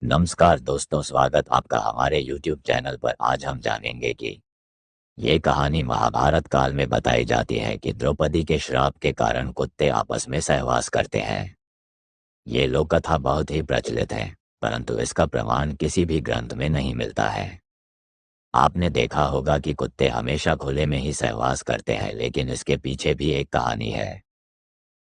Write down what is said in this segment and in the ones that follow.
नमस्कार दोस्तों, स्वागत आपका हमारे YouTube चैनल पर। आज हम जानेंगे कि ये कहानी महाभारत काल में बताई जाती है कि द्रौपदी के श्राप के कारण कुत्ते आपस में सहवास करते हैं। ये लोक कथा बहुत ही प्रचलित है, परंतु इसका प्रमाण किसी भी ग्रंथ में नहीं मिलता है। आपने देखा होगा कि कुत्ते हमेशा खुले में ही सहवास करते हैं, लेकिन इसके पीछे भी एक कहानी है।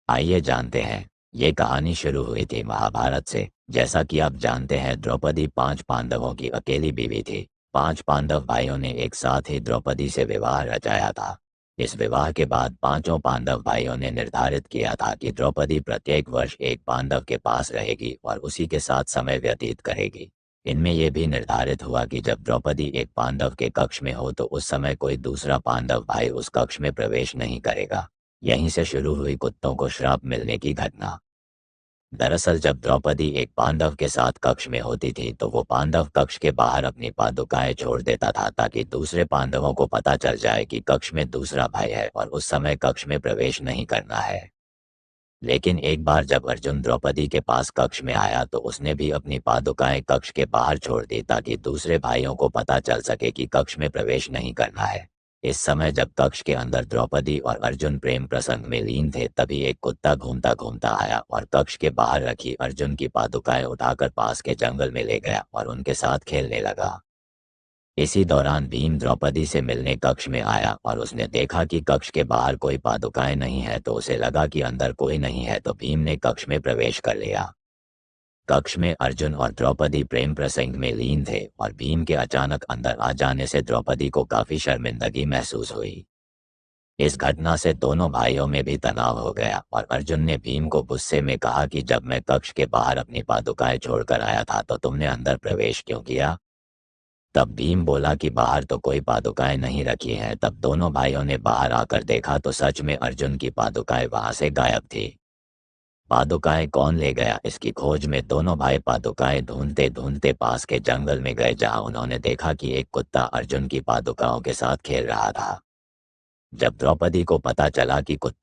आइए जानते हैं। ये कहानी शुरू हुई थी महाभारत से। जैसा कि आप जानते हैं, द्रौपदी 5 पांडवों की अकेली बीवी थी। 5 पांडव भाइयों ने एक साथ ही द्रौपदी से विवाह रचाया था। इस विवाह के बाद पांचों पांडव भाइयों ने निर्धारित किया था कि द्रौपदी प्रत्येक वर्ष एक पांडव के पास रहेगी और उसी के साथ समय व्यतीत करेगी। इनमें यह भी निर्धारित हुआ कि जब द्रौपदी एक पांडव के कक्ष में हो तो उस समय कोई दूसरा पांडव भाई उस कक्ष में प्रवेश नहीं करेगा। यहीं से शुरू हुई कुत्तों को श्राप मिलने की घटना। दरअसल जब द्रौपदी एक पांडव के साथ कक्ष में होती थी तो वो पांडव कक्ष के बाहर अपनी पादुकाएं छोड़ देता था, ताकि दूसरे पांडवों को पता चल जाए कि कक्ष में दूसरा भाई है और उस समय कक्ष में प्रवेश नहीं करना है। लेकिन एक बार जब अर्जुन द्रौपदी के पास कक्ष में आया तो उसने भी अपनी पादुकाएं कक्ष के बाहर छोड़ दी, ताकि दूसरे भाइयों को पता चल सके कि कक्ष में प्रवेश नहीं करना है। इस समय जब कक्ष के अंदर द्रौपदी और अर्जुन प्रेम प्रसंग में लीन थे, तभी एक कुत्ता घूमता घूमता आया और कक्ष के बाहर रखी अर्जुन की पादुकाएं उठाकर पास के जंगल में ले गया और उनके साथ खेलने लगा। इसी दौरान भीम द्रौपदी से मिलने कक्ष में आया और उसने देखा कि कक्ष के बाहर कोई पादुकाएं नहीं है, तो उसे लगा कि अंदर कोई नहीं है, तो भीम ने कक्ष में प्रवेश कर लिया। कक्ष में अर्जुन और द्रौपदी प्रेम प्रसंग में लीन थे और भीम के अचानक अंदर आ जाने से द्रौपदी को काफी शर्मिंदगी महसूस हुई। इस घटना से दोनों भाइयों में भी तनाव हो गया और अर्जुन ने भीम को गुस्से में कहा कि जब मैं कक्ष के बाहर अपनी पादुकाएं छोड़कर आया था तो तुमने अंदर प्रवेश क्यों किया। तब भीम बोला कि बाहर तो कोई पादुकाएं नहीं रखी हैं। तब दोनों भाइयों ने बाहर आकर देखा तो सच में अर्जुन की पादुकाएं वहां से गायब थी। पादुकाएं कौन ले गया, इसकी खोज में दोनों भाई पादुकाएं ढूंढते ढूंढते पास के जंगल में गए, जहां उन्होंने देखा कि एक कुत्ता अर्जुन की पादुकाओं के साथ खेल रहा था। जब द्रौपदी को पता चला कि कुत्ते